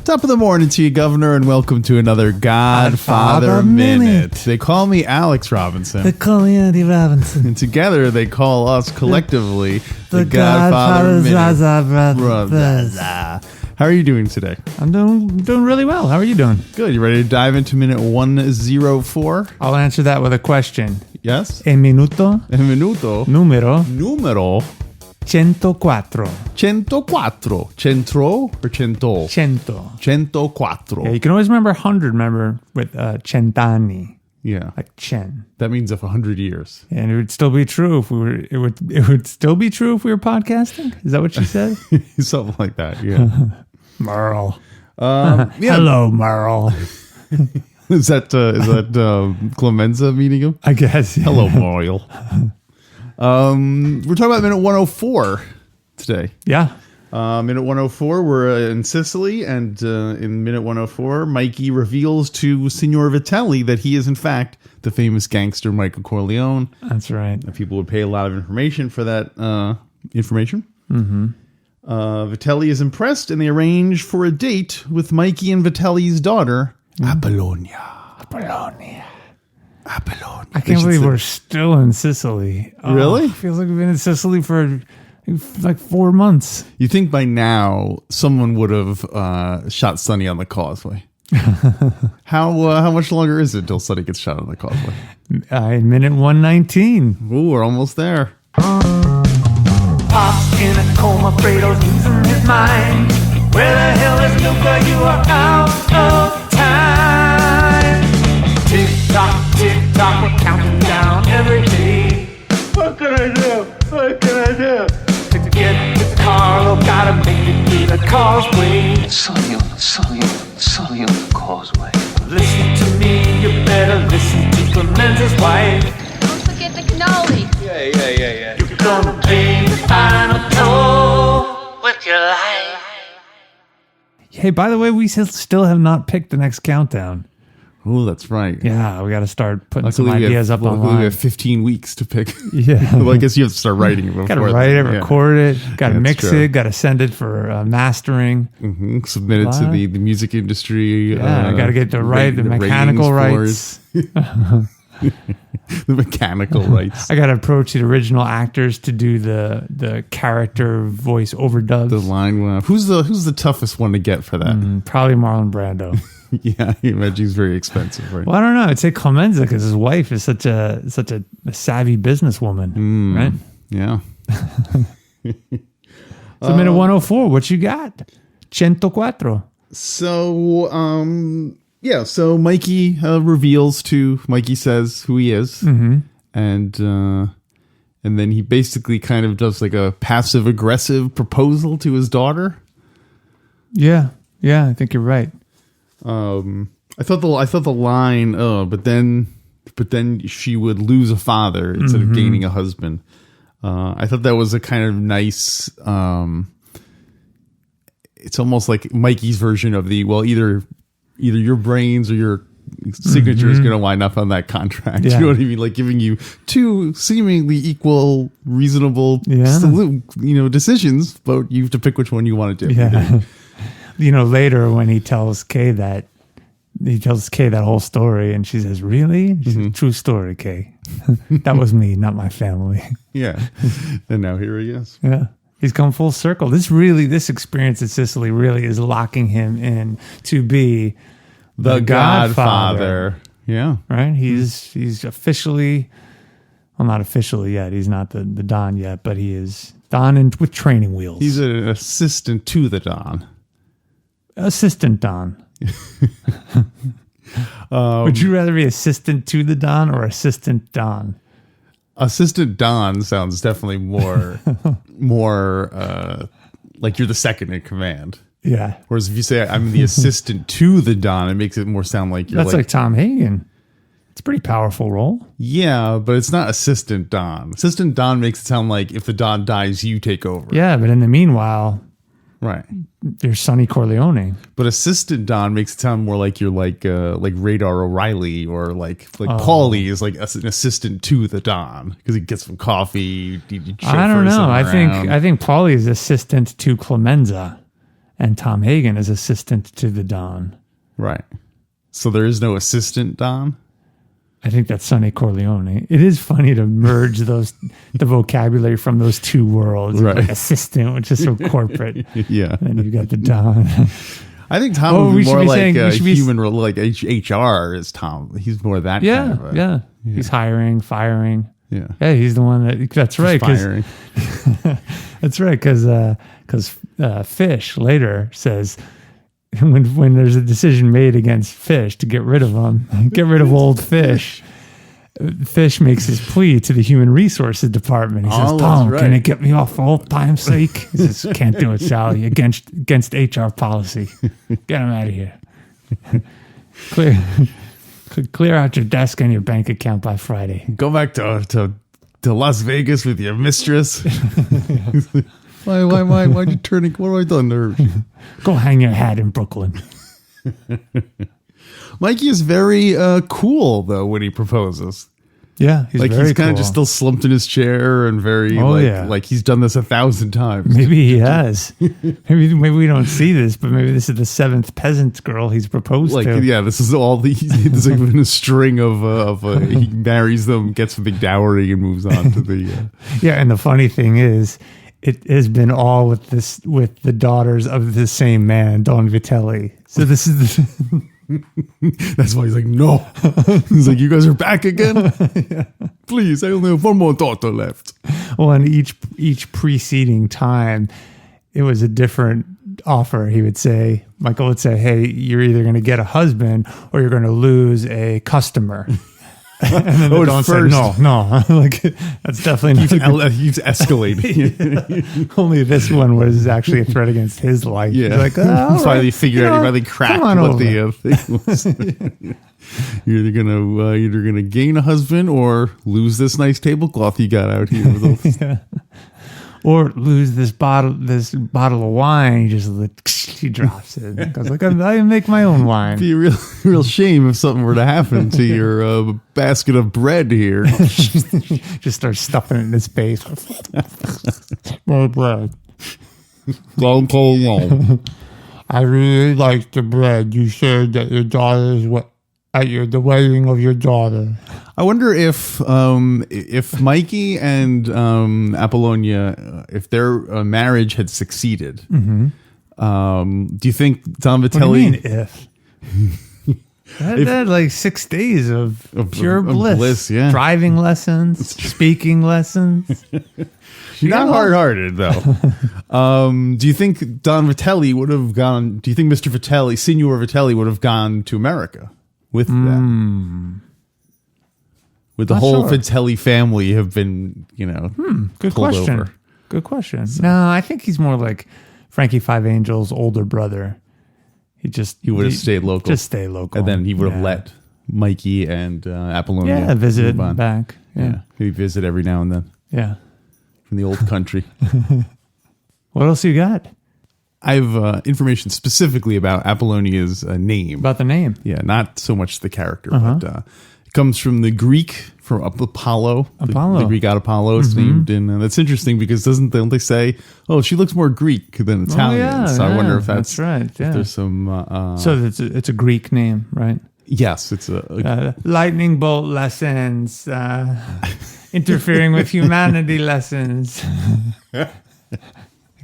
Top of the morning to you, Governor, and welcome to another Godfather Minute. They call me Alex Robinson. They call me Andy Robinson. And together they call us collectively the Godfather Minute. How are you doing today? I'm doing really well. How are you doing? Good. You ready to dive into minute 104? I'll answer that with a question. Yes? El minuto. El minuto. Numero. 104. 104. Centro or cento? Cento. 104. Yeah, you can always remember 100, remember, with cent'anni. Yeah. Like cen. That means of 100 years. And it would still be true if we were, it would still be true if we were podcasting? Is that what she said? Something like that, yeah. Merle. Yeah. Hello, Merle. Is that Clemenza meeting him? I guess. Yeah. Hello, Moyle. We're talking about minute 104 today. Yeah. Minute 104, we're in Sicily, and in minute 104, Mikey reveals to Signor Vitelli that he is, in fact, the famous gangster Michael Corleone. That's right. And people would pay a lot of information for that information. Mm-hmm. Vitelli is impressed, and they arrange for a date with Mikey and Vitelli's daughter, Apollonia. Apollonia. I can't believe we're still in Sicily. Really? Feels like we've been in Sicily for like 4 months. You think by now someone would have shot Sonny on the causeway? How much longer is it till Sonny gets shot on the causeway? In minute 119. Ooh, we're almost there. Pops in a coma, Fredo's losing his mind. Where the hell is Luca? You are out of time. Tick tock, we're counting down every day. What can I do? To get to Carlo, gotta make it through the causeway. Sonny on the causeway. Listen to me, you better listen to Clemenza's wife. Don't forget the cannoli. Yeah. You're gonna pay the final toll with your life. Hey, by the way, we still have not picked the next countdown. Oh, that's right. Yeah, we got to start putting Luckily, some ideas up online. We have 15 weeks to pick. Yeah. Well, I guess you have to start writing it before. Got to write it, record it, got to mix true. it, got to send it for mastering. Mm-hmm. Submit it to the music industry. Yeah, I got to get the mechanical rights. The mechanical rights. I got to approach the original actors to do the character voice overdubs. The line. Who's the toughest one to get for that? Probably Marlon Brando. Yeah, I imagine he's very expensive, right? Well, I don't know. I'd say Clemenza because his wife is such a savvy businesswoman, right? Yeah. So minute 104, what you got? 104. So, so Mikey Mikey says who he is, and then he basically kind of does like a passive aggressive proposal to his daughter. Yeah, I think you're right. I thought the line, but then she would lose a father instead of gaining a husband. I thought that was a kind of nice. It's almost like Mikey's version of either your brains or your signature is going to wind up on that contract. Yeah. You know what I mean? Like giving you two seemingly equal, reasonable, decisions, but you have to pick which one you want to do. Yeah. Later when he tells Kay that whole story, and she says, "Really?" She says, "True story, Kay. That was me, not my family." Yeah. And now here he is. Yeah. He's come full circle. This experience in Sicily really is locking him in to be the Godfather. Yeah. Right? He's officially, well, not officially yet. He's not the Don yet, but he is Don with training wheels. He's an assistant to the Don. Assistant Don. Would you rather be assistant to the Don or assistant Don? Assistant Don sounds definitely more like you're the second in command. Yeah. Whereas if you say I'm the assistant to the Don, it makes it more sound like you're That's like Tom Hagen. It's a pretty powerful role. Yeah, but it's not assistant Don. Assistant Don makes it sound like if the Don dies, you take over. Yeah, but in the meanwhile, Right. you're Sonny Corleone. But assistant Don makes it sound more like you're like Radar O'Reilly or like Paulie is like an assistant to the Don because he gets some coffee. I don't know. I think Paulie is assistant to Clemenza, and Tom Hagen is assistant to the Don. Right. So there is no assistant Don. I think that's Sonny Corleone. It is funny to merge the vocabulary from those two worlds. Right. Like assistant, which is so corporate. Yeah. And you've got the Don. I think Tom would be more like human, saying, like HR is Tom. He's more that kind of yeah. He's hiring, firing. Yeah. Yeah, he's the one that's right. Firing. That's right, because Fish later says, when there's a decision made against Fish to get rid of him, get rid of old Fish, Fish makes his plea to the Human Resources Department. He says, Tom, can you get me off for old time's sake? He says, can't do it, Sally, against HR policy. Get him out of here. Clear out your desk and your bank account by Friday. Go back to Las Vegas with your mistress. Why'd you turn it? What have I done there? Go hang your hat in Brooklyn. Mikey is very cool though when he proposes. Yeah, he's kind of just still slumped in his chair and very like he's done this 1,000 times. Maybe he has. maybe we don't see this, but maybe this is the 7th peasant girl he's proposed to. Yeah, this is all there's like been a string of he marries them, gets a big dowry, and moves on to the. Yeah, and the funny thing is, it has been all with the daughters of the same man, Don Vitelli. So this is That's why he's like, no. He's like, you guys are back again? Yeah. Please, I only have one more daughter left. Well, and each preceding time, it was a different offer. He would say, Michael would say, hey, you're either going to get a husband or you're going to lose a customer. And then the Don said, no. Like, that's definitely not he's escalating. Only this one was actually a threat against his life. Yeah. Like, finally figured out, he finally cracked what the thing was. You're either gonna gain a husband or lose this nice tablecloth you got out here. Yeah. Or lose this bottle of wine. He drops it. Goes like, I make my own wine. It'd be a real shame if something were to happen to your basket of bread here. Just start stuffing it in his face. More bread. I really like the bread. You shared that your daughter's at the wedding of your daughter. I wonder if Mikey and Apollonia, if their marriage had succeeded, do you think Don Vitelli? What do you mean if? They had like 6 days of pure bliss. Yeah. Driving lessons, speaking lessons. You're not hard-hearted, though. Do you think Don Vitelli would have gone? Do you think Mr. Vitelli, Signor Vitelli, would have gone to America with that? Would the whole Vitelli family have been, Good pulled question. over? Good question. No, I think he's more like Frankie Five Angel's older brother. He would have stayed local. Just stay local. And then he would have let Mikey and Apollonia visit back. Yeah. Maybe visit every now and then. Yeah. From the old country. What else you got? I have information specifically about Apollonia's name. About the name? Yeah, not so much the character, but it comes from the Greek, from Apollo. The Greek god Apollo. It's named in. That's interesting because don't they say, oh, she looks more Greek than Italian? I wonder if that's right. Yeah. If there's some. So it's a Greek name, right? Yes, it's a lightning bolt lessons, interfering with humanity lessons. I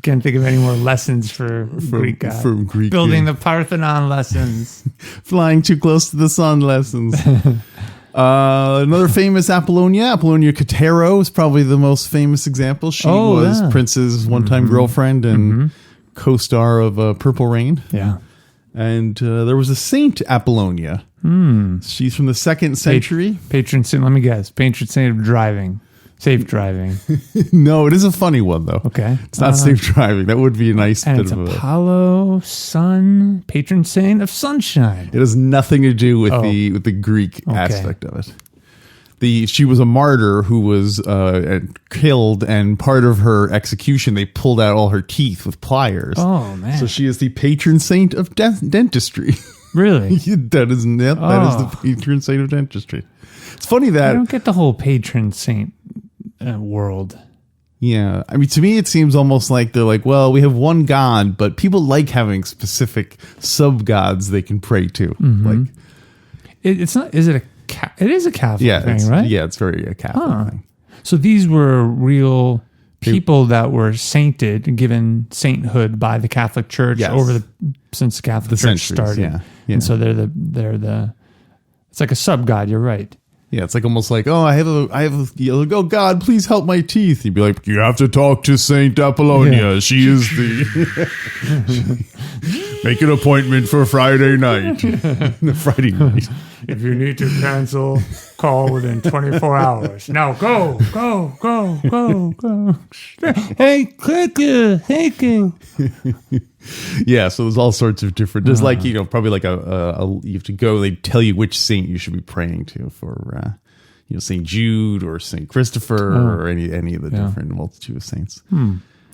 can't think of any more lessons for Greek god. From Greek, building the Parthenon lessons, flying too close to the sun lessons. Another famous Apollonia Catero is probably the most famous example. She was Prince's one-time girlfriend and co-star of Purple Rain. Yeah. And there was a Saint Apollonia. She's from the 2nd century. Patron saint. Let me guess. Patron saint of driving. Safe driving. No, it is a funny one though. Okay. It's not safe driving. That would be a nice And bit it's of a... Apollo, sun, patron saint of sunshine. It has nothing to do with the Greek aspect of it. She was a martyr who was killed, and part of her execution, they pulled out all her teeth with pliers. Oh, man. So she is the patron saint of dentistry. Really? That is the patron saint of dentistry. It's funny I that... don't get the whole patron saint world. Yeah. I mean, to me, it seems almost like they're like, well, we have one God, but people like having specific sub-gods they can pray to. Mm-hmm. Like, It's not, is it it is a Catholic thing, right? Yeah, it's very a Catholic thing. So these were real people that were sainted and given sainthood by the Catholic Church since the Catholic Church centuries, started. yeah. And so they're the it's like a sub-god, you're right. Yeah, it's like almost like, oh, I have oh, God, please help my teeth. You'd be like, you have to talk to Saint Apollonia. Yeah. She is make an appointment for Friday night. Friday night. If you need to cancel, call within 24 hours. Now go. Hey, thank you. Yeah, so there's all sorts of different. There's like, probably like you have to go. They tell you which saint you should be praying to for, Saint Jude or Saint Christopher or any of the different multitude of saints.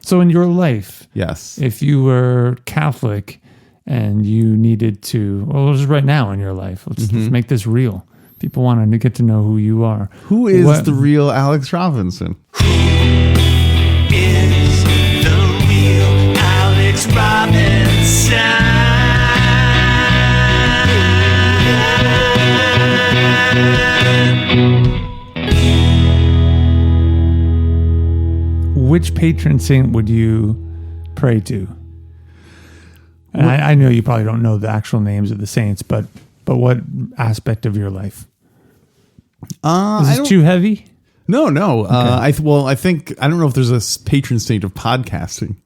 So in your life, Yes. if you were Catholic and you needed to, well, just right now in your life, let's make this real. People want to get to know who you are. Who is the real Alex Robinson? Is the real Alex Robinson? Which patron saint would you pray to? And I know you probably don't know the actual names of the saints, but what aspect of your life? Is this too heavy? No. I think I don't know if there's a patron saint of podcasting.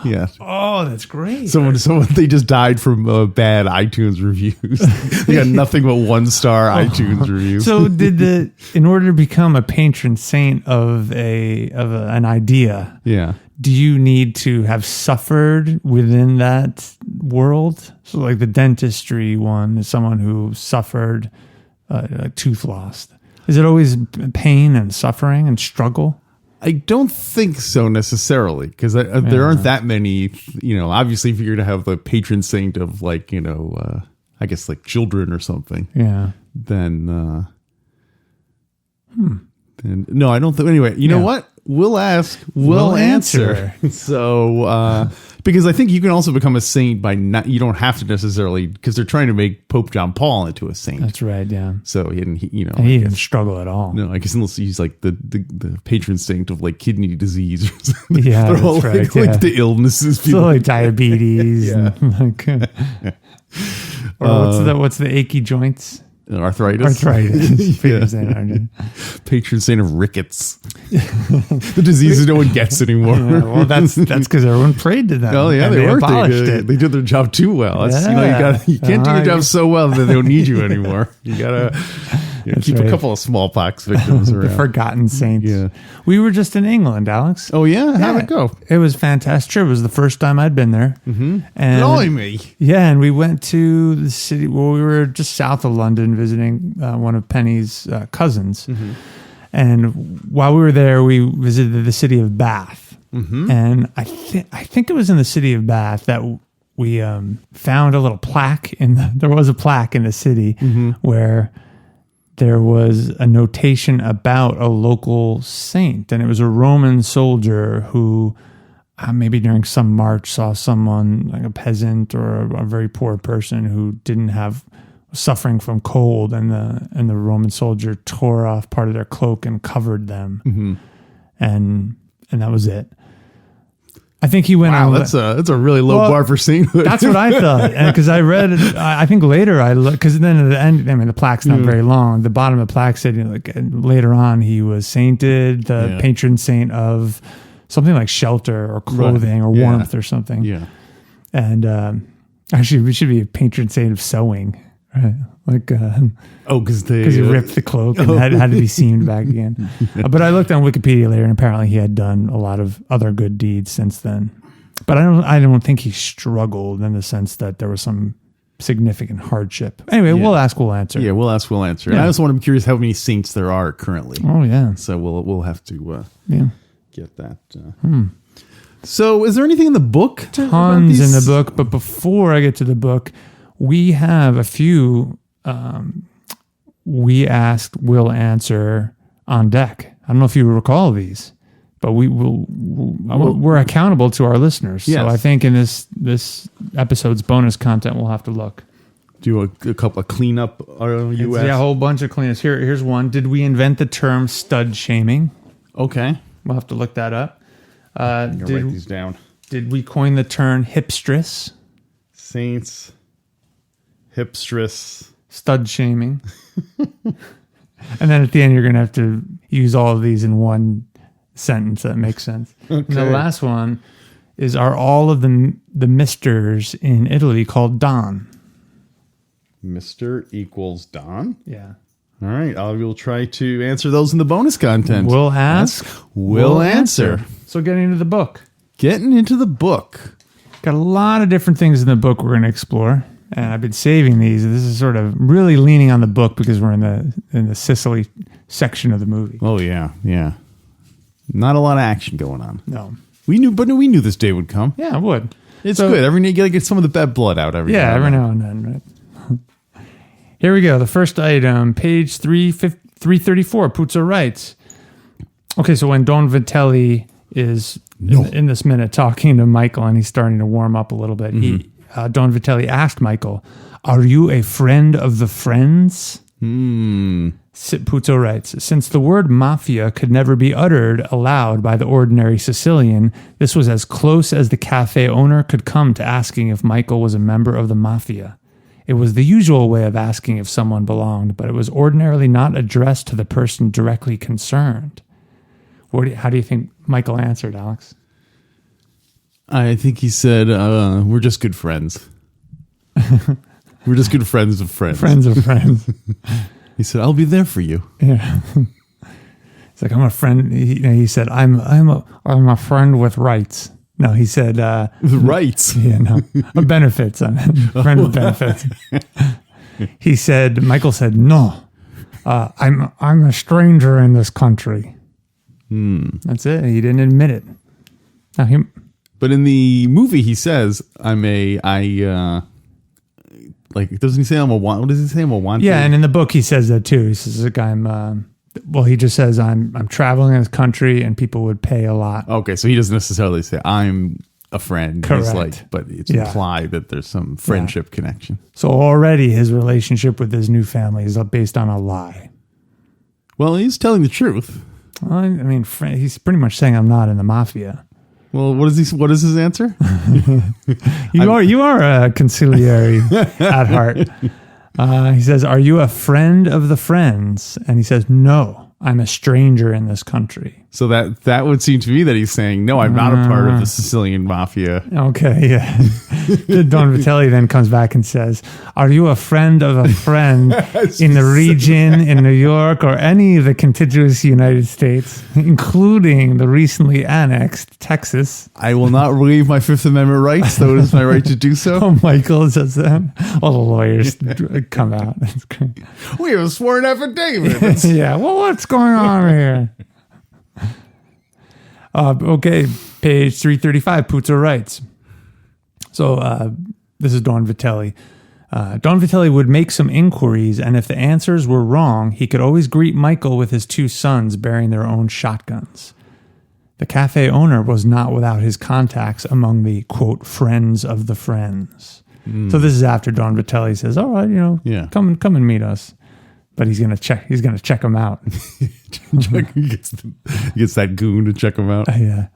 Yeah. Oh, that's great. Someone they just died from bad iTunes reviews. They got nothing but 1-star iTunes reviews. So in order to become a patron saint of an idea, do you need to have suffered within that world? So like the dentistry one is someone who suffered a tooth loss. Is it always pain and suffering and struggle? I don't think so necessarily, because there aren't that many, obviously if you're going to have the patron saint of like, I guess like children or something. Yeah. Then no, I don't think. Anyway, you know what? We'll ask, we'll answer. So, because I think you can also become a saint by you don't have to necessarily, because they're trying to make Pope John Paul into a saint. That's right, yeah. So, he didn't struggle at all. No, I guess unless he's like the patron saint of like kidney disease or something. Yeah, they're all that's like the illnesses. So like diabetes. And or what's the achy joints? Arthritis. Patron saint of rickets. The diseases no one gets anymore. Well, that's because everyone prayed to them. Oh yeah, they abolished it. They did their job too well. You can't do your job so well that they don't need you anymore. You gotta keep a couple of smallpox victims around. The forgotten saints. Yeah. We were just in England, Alex. Oh yeah, how'd it go? It was fantastic. It was the first time I'd been there. Mm-hmm. And Blimey. Yeah, and we went to the city. Well, we were just south of London visiting one of Penny's cousins. Mm-hmm. And while we were there, we visited the city of Bath. Mm-hmm. And I think it was in the city of Bath that we found a little plaque. There was a plaque in the city where there was a notation about a local saint. And it was a Roman soldier who maybe during some march saw someone like a peasant or a very poor person who suffering from cold, and the Roman soldier tore off part of their cloak and covered them, and that was it. I think he went. Wow, that's a really low bar for sainthood. That's what I thought, because I read it. I think later I looked, because then at the end, I mean, the plaque's not very long. The bottom of the plaque said, later on he was sainted, the patron saint of something like shelter or clothing or warmth or something. Yeah, and actually, we should be a patron saint of sewing. Right. Like, because he ripped the cloak and had to be seamed back again. But I looked on Wikipedia later, and apparently he had done a lot of other good deeds since then. But I don't think he struggled in the sense that there was some significant hardship. Anyway, we'll ask, we'll answer. Yeah, we'll ask, we'll answer. Yeah. And I also want to be curious how many saints there are currently. Oh yeah. So we'll have to get that. Hmm. So is there anything in the book? Tons in the book, but before I get to the book, we have a few we asked, we'll answer on deck. I don't know if you recall these, but we're accountable to our listeners. Yes. So I think in this episode's bonus content, we'll have to look. Do a couple of cleanup. Yeah, a whole bunch of cleanups. Here's one. Did we invent the term stud shaming? Okay. We'll have to look that up. I'm going to write these down. Did we coin the term hipstress? Saints. Hipstress. Stud shaming. And then at the end, you're going to have to use all of these in one sentence that makes sense. Okay. And the last one is, are all of the misters in Italy called Don? Mr. equals Don? Yeah. All right. I will try to answer those in the bonus content. We'll ask. We'll answer. So getting into the book. Getting into the book. Got a lot of different things in the book we're going to explore. And I've been saving these. This is sort of really leaning on the book because we're in the Sicily section of the movie. Oh yeah, yeah. Not a lot of action going on. No, we knew this day would come. Yeah, it would. It's good. Every day you gotta get some of the bad blood out. Every now and then. Right. Here we go. The first item, page 334. Puzo writes. Okay, so when Don Vitelli is in this minute talking to Michael and he's starting to warm up a little bit, Don Vitelli asked Michael, "Are you a friend of the friends?" Puzo writes, "Since the word mafia could never be uttered aloud by the ordinary Sicilian, this was as close as the cafe owner could come to asking if Michael was a member of the mafia. It was the usual way of asking if someone belonged, but it was ordinarily not addressed to the person directly concerned." How do you think Michael answered, Alex? I think he said, "We're just good friends. We're just good friends of friends. Friends of friends." He said, "I'll be there for you." Yeah. It's like, I'm a friend. He said, I'm a friend with rights. No, he said rights. Yeah, no, benefits. I mean, friend with benefits. He said, Michael said, "No, I'm a stranger in this country." That's it. He didn't admit it. No, But in the movie, he says, doesn't he say I'm a want? What does he say? I'm a want? Yeah, and in the book, he says that too. He says, like, he just says, I'm traveling in this country and people would pay a lot. Okay, so he doesn't necessarily say, I'm a friend. Correct. He's like, but it's implied that there's some friendship connection. So already his relationship with his new family is based on a lie. Well, he's telling the truth. Well, I mean, he's pretty much saying I'm not in the mafia. Well, what is his answer? You are a conciliary at heart. He says, "Are you a friend of the friends?" And he says, "No, I'm a stranger in this country." So that would seem to me that he's saying, "No, I'm not a part of the Sicilian mafia." Okay, yeah. Don Vitelli then comes back and says, "Are you a friend of a friend in the region, in New York, or any of the contiguous United States, including the recently annexed Texas?" I will not waive my Fifth Amendment rights, though it is my right to do so. Oh, Michael says that. All the lawyers come out. That's great. We have a sworn affidavit. Yeah, well, what's going on here? Okay, page 335, Puzo writes. So this is Don Vitelli. Don Vitelli would make some inquiries, and if the answers were wrong, he could always greet Michael with his two sons bearing their own shotguns. The cafe owner was not without his contacts among the, quote, friends of the friends. So this is after Don Vitelli says, "All right, come and meet us." But he's gonna check him out. He gets that goon to check him out. Yeah.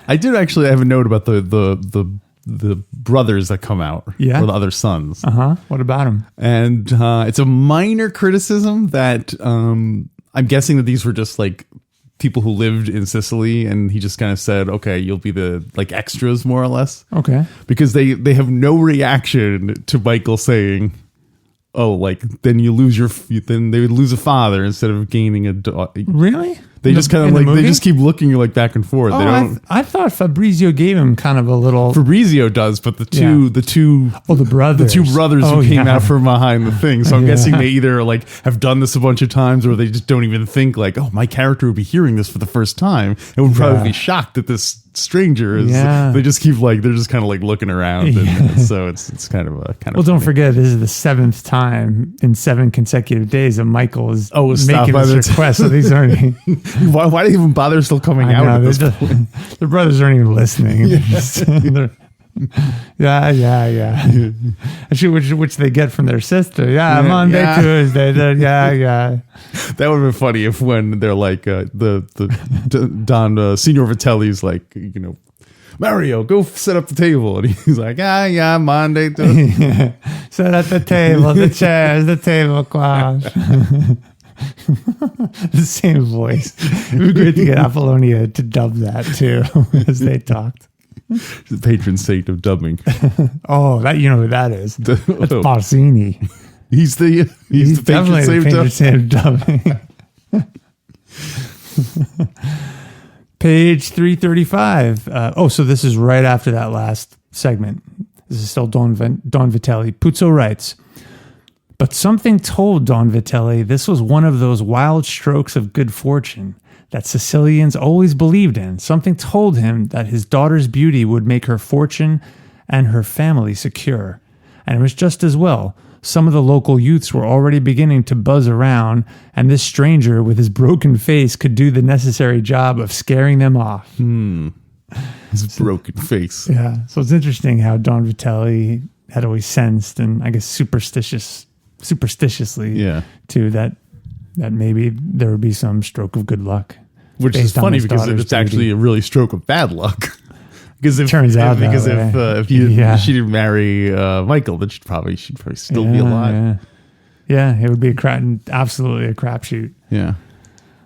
I did actually have a note about the brothers that come out. Yeah. Or the other sons. What about him? And it's a minor criticism that I'm guessing that these were just like people who lived in Sicily, and he just kind of said, "Okay, you'll be the like extras, more or less." Okay. Because they have no reaction to Michael saying, oh, like then you lose then they would lose a father instead of gaining a daughter. Really? They just kind of in the like they movie? just keep looking like back and forth. Oh, They don't. I thought Fabrizio gave him kind of a little. Fabrizio does, but the two the brothers. the two brothers Oh, who came yeah. out from behind the thing. So I'm Yeah. guessing they either like have done this a bunch of times, or they just don't even think like, oh, my character would be hearing this for the first time and would probably Yeah. be shocked that this stranger is. Yeah. They just keep like they're just kind of like looking around, and so it's kind of a kind Well, of. don't forget, this is the 7th time in 7 consecutive days that Michael is was stopped making by this the request. So these aren't. Why do they even bother still coming out at this point? The brothers aren't even listening. Yeah. Actually, which they get from their sister. Yeah, Monday, yeah. Tuesday. Yeah. That would have been funny if when they're like Don Signor Vitelli's like, you know, Mario, go set up the table, and he's like, yeah, Monday. Sit at the table, the chairs, the tablecloth. The same voice. It would be great to get Apollonia to dub that too as they talked. The patron saint of dubbing. Oh, that you know who that is? That's Oh. Barzini. He's the patron Definitely the patron saint of saint of dubbing. Page 335. So this is right after that last segment. This is still Don Vitelli. Puzo writes, but something told Don Vitelli this was one of those wild strokes of good fortune that Sicilians always believed in. Something told him that his daughter's beauty would make her fortune and her family secure. And it was just as well. Some of the local youths were already beginning to buzz around, and this stranger with his broken face could do the necessary job of scaring them off. His broken face. Yeah. So it's interesting how Don Vitelli had always sensed, and I guess superstitiously, Yeah. too, that maybe there would be some stroke of good luck. Which is based on funny his because daughter's it's actually a really stroke of bad luck. Because if Turns out that because way. if Yeah. she didn't marry Michael, then she'd probably still be alive. Yeah, it would be absolutely a crapshoot. Yeah.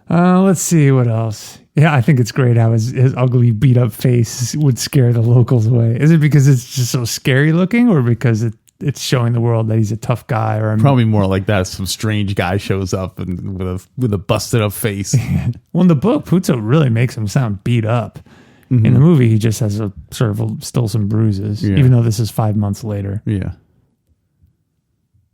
Let's see what else. Yeah, I think it's great how his ugly, beat up face would scare the locals away. Is it because it's just so scary looking, or because it's showing the world that he's a tough guy? Or Probably more like that. Some strange guy shows up and with a busted up face. well, in the book, Puzo really makes him sound beat up. In the movie, he just has still some bruises, Yeah. even though this is 5 months later. Yeah.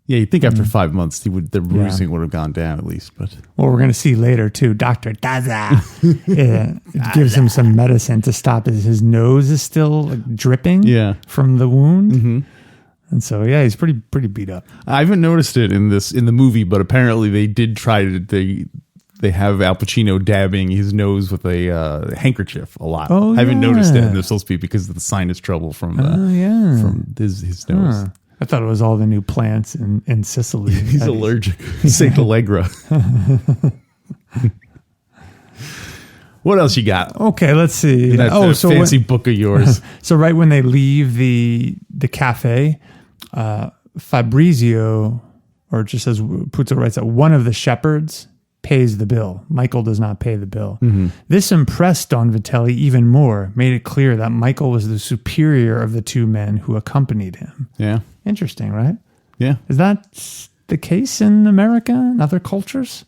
Yeah, you'd think after 5 months the bruising would have gone down at least, but Well, we're going to see later too. Dr. Daza it gives him some medicine to stop his nose is still like, dripping from the wound. And so, yeah, he's pretty beat up. I haven't noticed it in the movie, but apparently they did try to they have Al Pacino dabbing his nose with a handkerchief a lot. Oh, I haven't noticed it, yeah. and there's supposed to be because of the sinus trouble from yeah. from his nose. Huh. I thought it was all the new plants in Sicily. He's allergic. Saint Allegra. What else you got? Okay, let's see. In that fancy book of yours. So right when they leave the cafe, Fabrizio, or it just says Puzo writes that one of the shepherds pays the bill. Michael does not pay the bill. This impressed Don Vitelli even more, made it clear that Michael was the superior of the two men who accompanied him. Yeah. Interesting, right? Yeah. Is that the case in America and other cultures?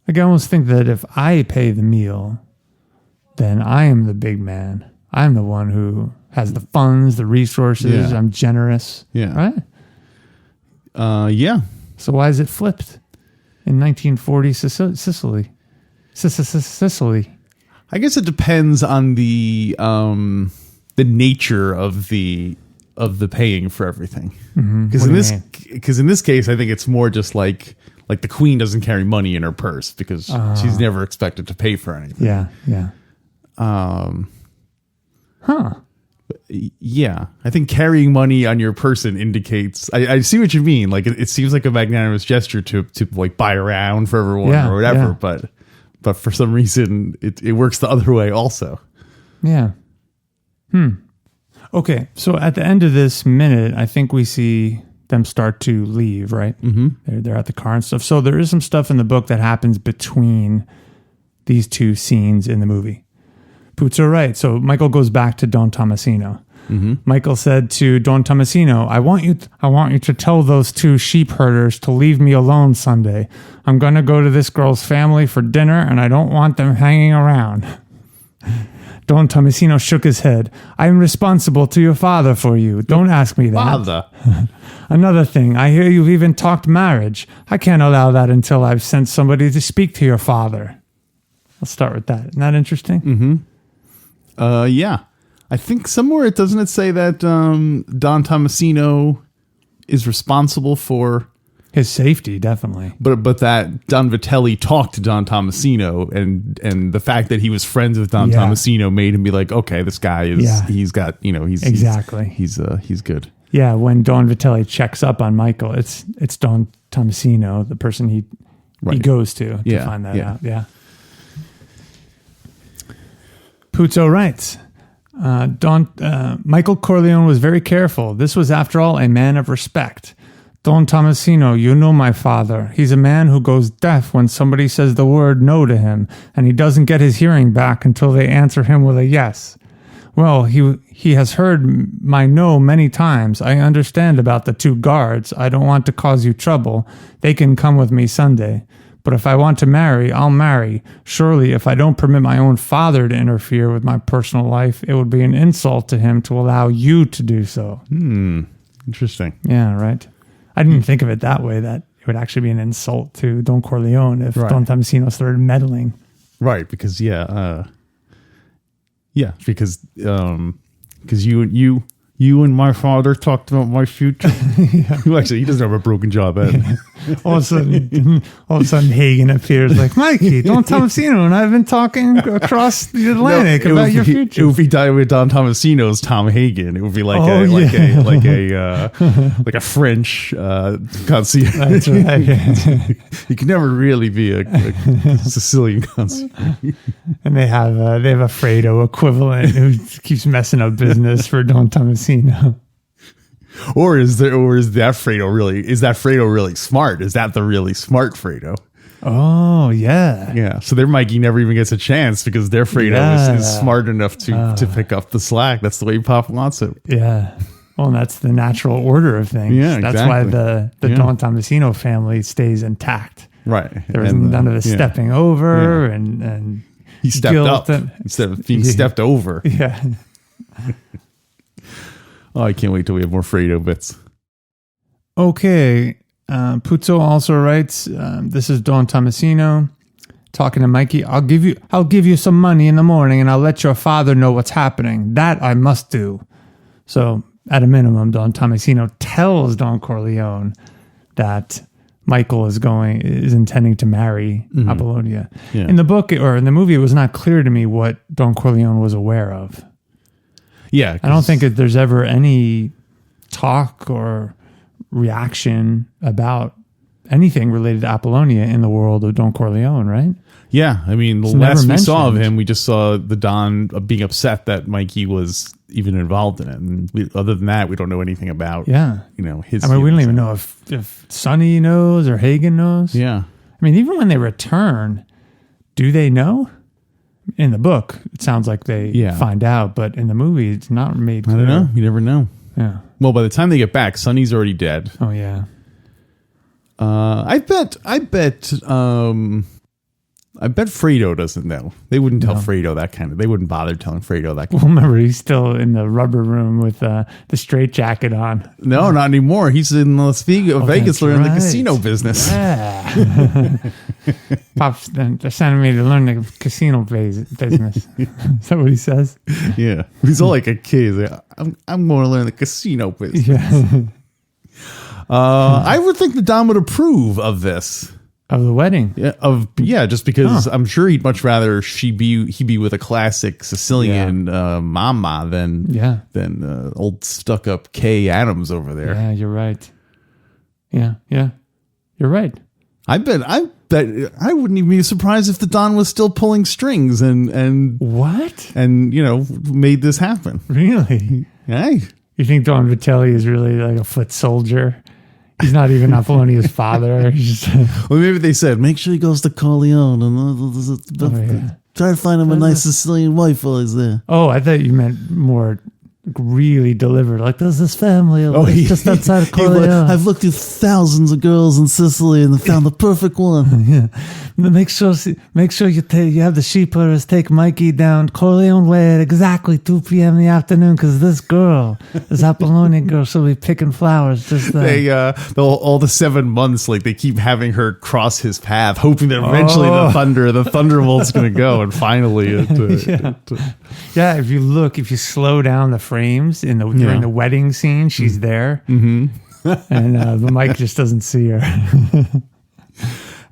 Like, I almost think that if I pay the meal, then I am the big man. I'm the one who has the funds, the resources. Yeah. I'm generous. Yeah. Right? Yeah. So why is it flipped in 1940 Sicily? Sicily. I guess it depends on the nature of the paying for everything. Because in this case, I think it's more just like the queen doesn't carry money in her purse because she's never expected to pay for anything. Yeah. Yeah, I think carrying money on your person indicates. I see what you mean. Like it seems like a magnanimous gesture to like buy around for everyone or whatever. Yeah. But for some reason, it works the other way also. Yeah. Okay, so at the end of this minute, I think we see them start to leave, right? They're at the car and stuff. So there is some stuff in the book that happens between these two scenes in the movie. Puzo writes, so Michael goes back to Don Tomasino. Michael said to Don Tomasino, I want you to tell those 2 sheep herders to leave me alone Sunday. I'm going to go to this girl's family for dinner, and I don't want them hanging around. Don Tomasino shook his head. I'm responsible to your father for you. Don't ask me that. Father. Another thing, I hear you've even talked marriage. I can't allow that until I've sent somebody to speak to your father. I'll start with that. Isn't that interesting? Yeah. I think somewhere doesn't it say that Don Tomasino is responsible for his safety, definitely. but that Don Vitelli talked to Don Tomasino and the fact that he was friends with Don Tomasino made him be like, okay, this guy is he's got, he's exactly. He's good. Yeah, when Don Vitelli checks up on Michael, it's Don Tomasino, the person he goes to find that out. Yeah. Puzo writes, Michael Corleone was very careful. This was, after all, a man of respect. Don Tomasino, you know my father. He's a man who goes deaf when somebody says the word no to him, and he doesn't get his hearing back until they answer him with a yes. Well, he has heard my no many times. I understand about the 2 guards. I don't want to cause you trouble. They can come with me Sunday. But if I want to marry, I'll marry. Surely, if I don't permit my own father to interfere with my personal life, it would be an insult to him to allow you to do so. Interesting. Yeah, right. I didn't think of it that way, that it would actually be an insult to Don Corleone if Don Tomasino started meddling. Right, because because you and my father talked about my future. Well, actually, he doesn't have a broken jaw, man. all of a sudden, Hagen appears like, Mikey, Don Tomasino and I've been talking across the Atlantic about your future. It would be with Don Tomasino's Tom Hagen. It would be like a French concierge. That's right. You can never really be a Sicilian concierge. And they have a Fredo equivalent who keeps messing up business for Don Tomasino. Or is that Fredo really smart? Is that the really smart Fredo? Oh yeah. Yeah. So their Mikey never even gets a chance because their Fredo is smart enough to pick up the slack. That's the way Pop wants it. Yeah. Well, that's the natural order of things. Yeah, that's exactly. why the Don Tomasino family stays intact. Right. There was none of the stepping over and he stepped up instead of being stepped over. Yeah. Oh, I can't wait till we have more Fredo bits. Okay. Puzo also writes, this is Don Tomasino talking to Mikey. I'll give you some money in the morning and I'll let your father know what's happening. That I must do. So at a minimum, Don Tomasino tells Don Corleone that Michael is intending to marry Apollonia. Yeah. In the book or in the movie, it was not clear to me what Don Corleone was aware of. Yeah. I don't think there's ever any talk or reaction about anything related to Apollonia in the world of Don Corleone, right? Yeah. I mean, the last we saw of him, we just saw the Don being upset that Mikey was even involved in it. And other than that, we don't know anything about, his. I mean, we don't even know if Sonny knows or Hagen knows. Yeah. I mean, even when they return, do they know? In the book, it sounds like they find out, but in the movie, it's not made clear. I don't know. You never know. Yeah. Well, by the time they get back, Sonny's already dead. Oh yeah. I bet Fredo doesn't know. They wouldn't tell Fredo that kind of. They wouldn't bother telling Fredo that. Well, remember, he's still in the rubber room with the straitjacket on. No, not anymore. He's in Las Vegas learning the casino business. Yeah. Pops, they're sending me to learn the casino business. Is that what he says? Yeah, he's all like a kid. He's like, I'm going to learn the casino business. Yeah. I would think the Don would approve of this. Of the wedding. Yeah, just because I'm sure he'd much rather he be with a classic Sicilian mama than old stuck up Kay Adams over there. Yeah, you're right. Yeah, you're right. I bet I wouldn't even be surprised if the Don was still pulling strings and what? And made this happen. Really? Hey. You think Don Vitelli is really like a foot soldier? He's not even Apollonia's father. He's just well, maybe they said, make sure he goes to Corleone and try to find him a nice Sicilian wife while he's there. Oh, I thought you meant more really delivered. Like, there's this family just outside of Corleone. I've looked at thousands of girls in Sicily and found the perfect one. Yeah. Make sure you have the sheepers take Mikey down Corleone Way at exactly 2 p.m. in the afternoon, because this girl, this Apollonia girl, she'll be picking flowers just there. They all the 7 months, like they keep having her cross his path, hoping that eventually the Thunderbolt's going to go, and finally Yeah, if you slow down the frames during the wedding scene, she's there, and but Mike just doesn't see her.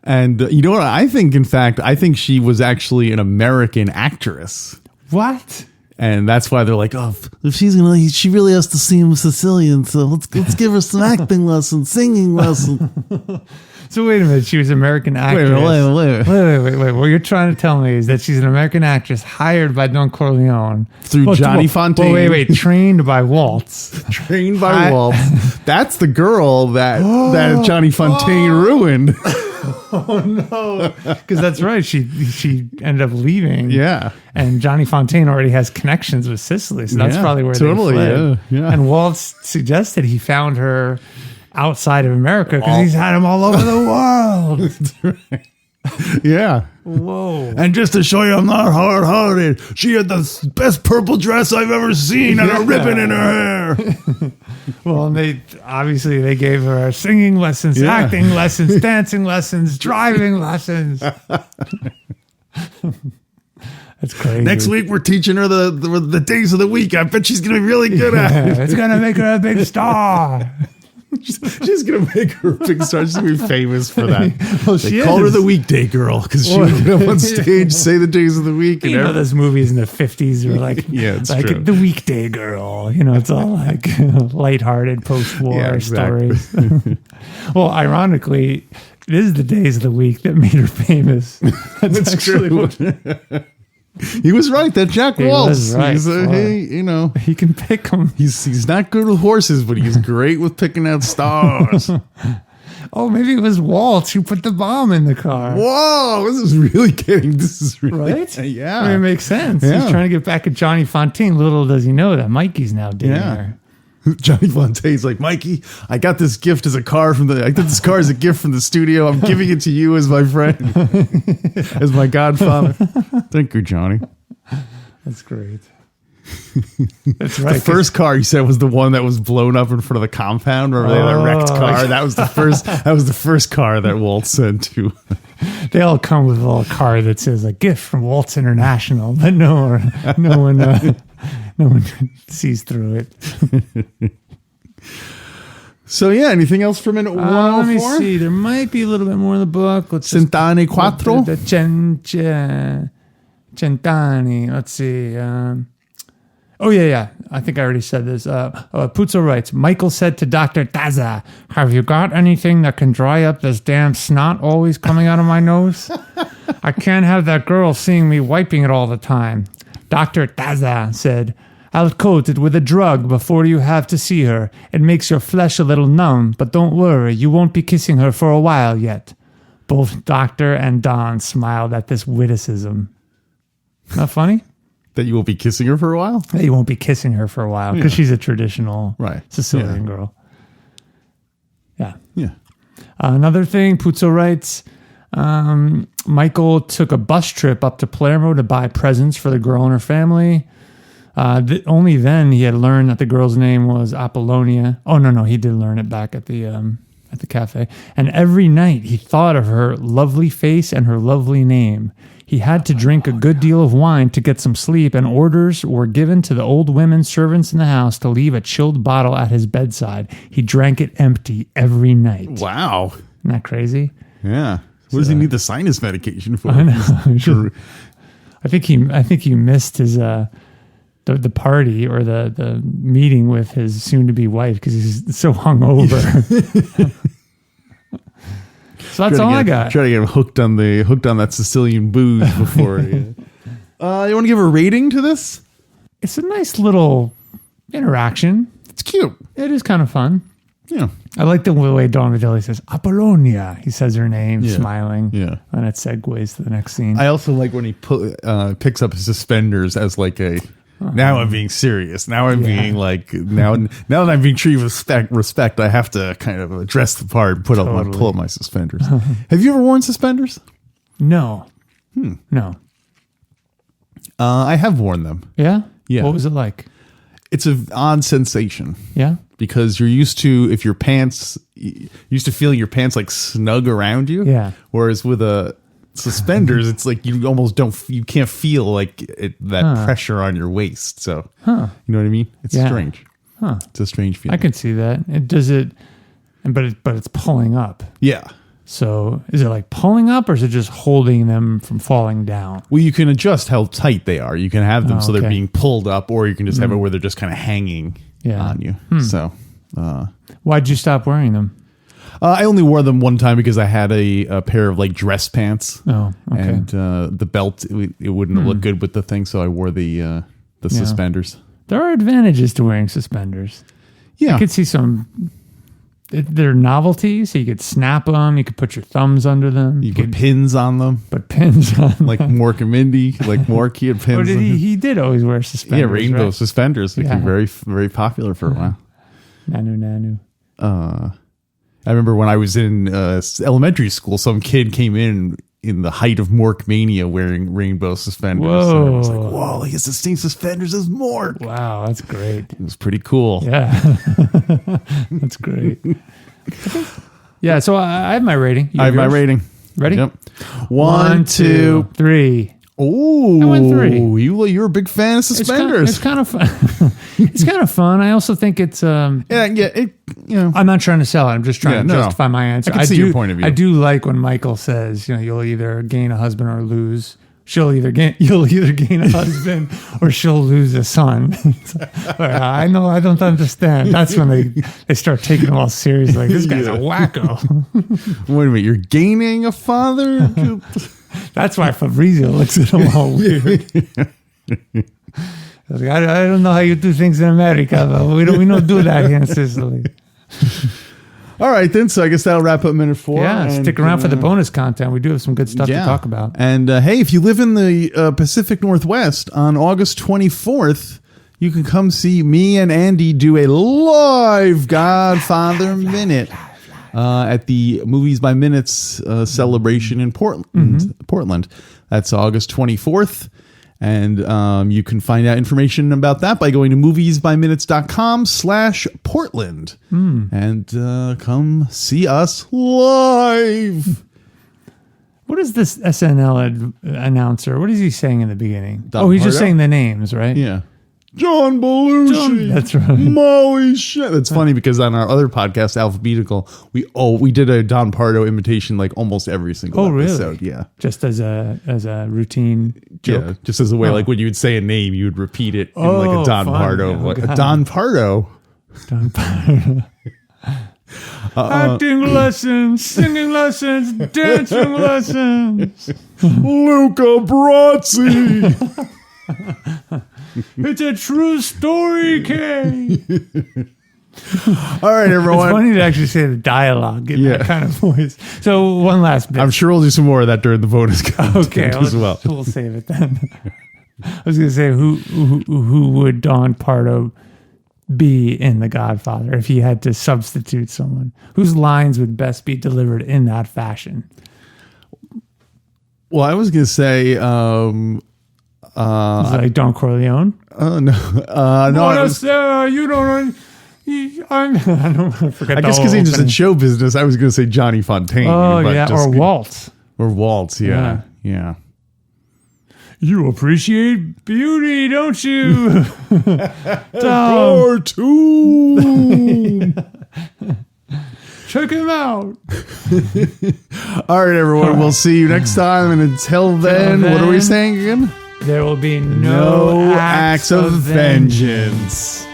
And you know what? I think she was actually an American actress. What? And that's why they're like, oh, if she really has to seem Sicilian, so let's give her some acting lessons, singing lessons. So wait a minute, she was an American actress. Wait. What you're trying to tell me is that she's an American actress hired by Don Corleone through Johnny Fontaine. Wait, trained by Waltz. Trained by Waltz. That's the girl that Johnny Fontaine ruined. Oh no! Because that's right. She ended up leaving. Yeah, and Johnny Fontaine already has connections with Sicily, so that's probably where they fled. Yeah. And Waltz suggested he found her outside of America because he's had them all over the world. Yeah. Whoa. And just to show you I'm not hard-hearted, she had the best purple dress I've ever seen and a ribbon in her hair. Well, and they gave her singing lessons, acting lessons, dancing lessons, driving lessons. That's crazy. Next week we're teaching her the days of the week. I bet she's going to be really good at it. It's going to make her a big star. She's gonna make her a big star. She's gonna be famous for that. Well, they call her the weekday girl because she would get up on stage, say the days of the week. You know, those movies in the 50s were like, it's true. The weekday girl. You know, it's all like lighthearted post-war stories. Well, ironically, it is the days of the week that made her famous. That's true. He was right. That Jack Waltz. Right. He can pick them. He's not good with horses, but he's great with picking out stars. Oh, maybe it was Waltz who put the bomb in the car. Whoa, this is really right. Yeah, I mean, it makes sense. Yeah. He's trying to get back at Johnny Fontaine. Little does he know that Mikey's now dating her. Johnny Fontaine's like, Mikey, I got this gift as a car I got this car as a gift from the studio. I'm giving it to you as my friend, as my godfather. Thank you, Johnny. That's great. That's right. The first car he said was the one that was blown up in front of the compound. Remember they had a wrecked car? That was the first. That was the first car that Waltz sent to. They all come with a little card that says a gift from Waltz International, but no one sees through it. So yeah, anything else for minute 104? Let me see. There might be a little bit more in the book. Let's Cent'anni quattro. The Cent'anni. Let's see. Oh, yeah. I think I already said this. Puzo writes, Michael said to Dr. Daza, have you got anything that can dry up this damn snot always coming out of my nose? I can't have that girl seeing me wiping it all the time. Dr. Daza said, I'll coat it with a drug before you have to see her. It makes your flesh a little numb, but don't worry, you won't be kissing her for a while yet. Both Doctor and Don smiled at this witticism. Not funny? That you won't be kissing her for a while? That you won't be kissing her for a while because she's a traditional Sicilian girl. Yeah. Another thing, Puzo writes, Michael took a bus trip up to Palermo to buy presents for the girl and her family. Only then he had learned that the girl's name was Apollonia. Oh, no, he did learn it back at the cafe. And every night he thought of her lovely face and her lovely name. He had to drink a good deal of wine to get some sleep, and orders were given to the old women servants in the house to leave a chilled bottle at his bedside. He drank it empty every night. Wow. Isn't that crazy? Yeah. What does he need the sinus medication for? I know. I think he missed his the party or the meeting with his soon-to-be wife because he's so hungover. So that's all I got. Try to get him hooked on that Sicilian booze before. You want to give a rating to this? It's a nice little interaction. It's cute. It is kind of fun. Yeah. I like the way Don Vitelli says Apollonia. He says her name, smiling. Yeah. And it segues to the next scene. I also like when he picks up his suspenders as like a Now I'm being serious. Now I'm being like now that I'm being treated with respect, I have to kind of address the part and pull up my suspenders. Have you ever worn suspenders? No. No. I have worn them. Yeah? Yeah. What was it like? It's an odd sensation. Yeah? Because you're used to, if your pants, used to feeling your pants like snug around you. Yeah. Whereas with a suspenders, it's like you almost you can't feel like that pressure on your waist. So, you know what I mean? It's strange. It's a strange feeling. I can see that. But it's pulling up. Yeah. So is it like pulling up or is it just holding them from falling down? Well, you can adjust how tight they are. You can have them so they're okay. being pulled up, or you can just have it where they're just kind of hanging on you. So, why'd you stop wearing them? I only wore them one time because I had a pair of like dress pants. Oh, okay. And the belt, it wouldn't look good with the thing, so I wore the suspenders. There are advantages to wearing suspenders. Yeah. I could see some. They're novelty, so you could snap them. You could put your thumbs under them. You put pins on them. Put pins on Like Mork and Mindy. Like Mork, he had pins. He did always wear suspenders. Yeah, rainbow right? suspenders became very, very popular for a while. Nanu. I remember when I was in elementary school, some kid came in the height of Mork mania wearing rainbow suspenders. Whoa. And I was like, whoa, he has the same suspenders as Mork. Wow, that's great. It was pretty cool. Yeah. That's great. Yeah, so I have my rating. You I have my yours? rating. Ready? Yep. 1, 2, 3. Oh, I went 3. You're a big fan of suspenders. It's kind of fun. It's kind of fun. I also think it's yeah. I'm not trying to sell it. I'm just trying to justify my answer. I can see your point of view. I do like when Michael says, you'll either gain a husband or lose. You'll either gain a husband or she'll lose a son. I know, I don't understand. That's when they start taking him all serious. Like, this guy's a wacko. Wait a minute, you're gaining a father? That's why Fabrizio looks at him all weird. Like, I don't know how you do things in America, but we don't do that here in Sicily. All right, then. So I guess that'll wrap up minute 4. Yeah, and stick around for the bonus content. We do have some good stuff to talk about. And hey, if you live in the Pacific Northwest, on August 24th, you can come see me and Andy do a live Godfather Minute at the Movies by Minutes celebration in Portland. That's August 24th. And you can find out information about that by going to moviesbyminutes.com/Portland and come see us live. What is this SNL announcer? What is he saying in the beginning? Don He's just Pardo? saying the names, right? Yeah. John Belushi. That's right. Molly Shit. That's funny because on our other podcast, Alphabetical, we did a Don Pardo imitation like almost every single episode. Really? Yeah. Just as a routine joke. Yeah. Just as a way, like when you would say a name, you would repeat it in like a Don fun. Pardo. Oh, Like, God. Don Pardo. Don Pardo. Acting lessons, singing lessons, dancing lessons. Luca Brasi. It's a true story, Kay. All right, everyone. It's funny to actually say the dialogue in that kind of voice. So one last bit. I'm sure we'll do some more of that during the bonus content Okay, as well. we'll save it then. I was going to say, who would Don Pardo be in The Godfather if he had to substitute someone? Whose lines would best be delivered in that fashion? Well, I was going to say, Is it like Don Corleone? no, You don't. I forget. I guess because he's in show business, I was going to say Johnny Fontaine. Oh but yeah, just- or Waltz. or Waltz. Yeah. You appreciate beauty, don't you? Cartoon. Check him out. All right, everyone. We'll see you next time. And until then, what are we saying again? There will be No acts of vengeance.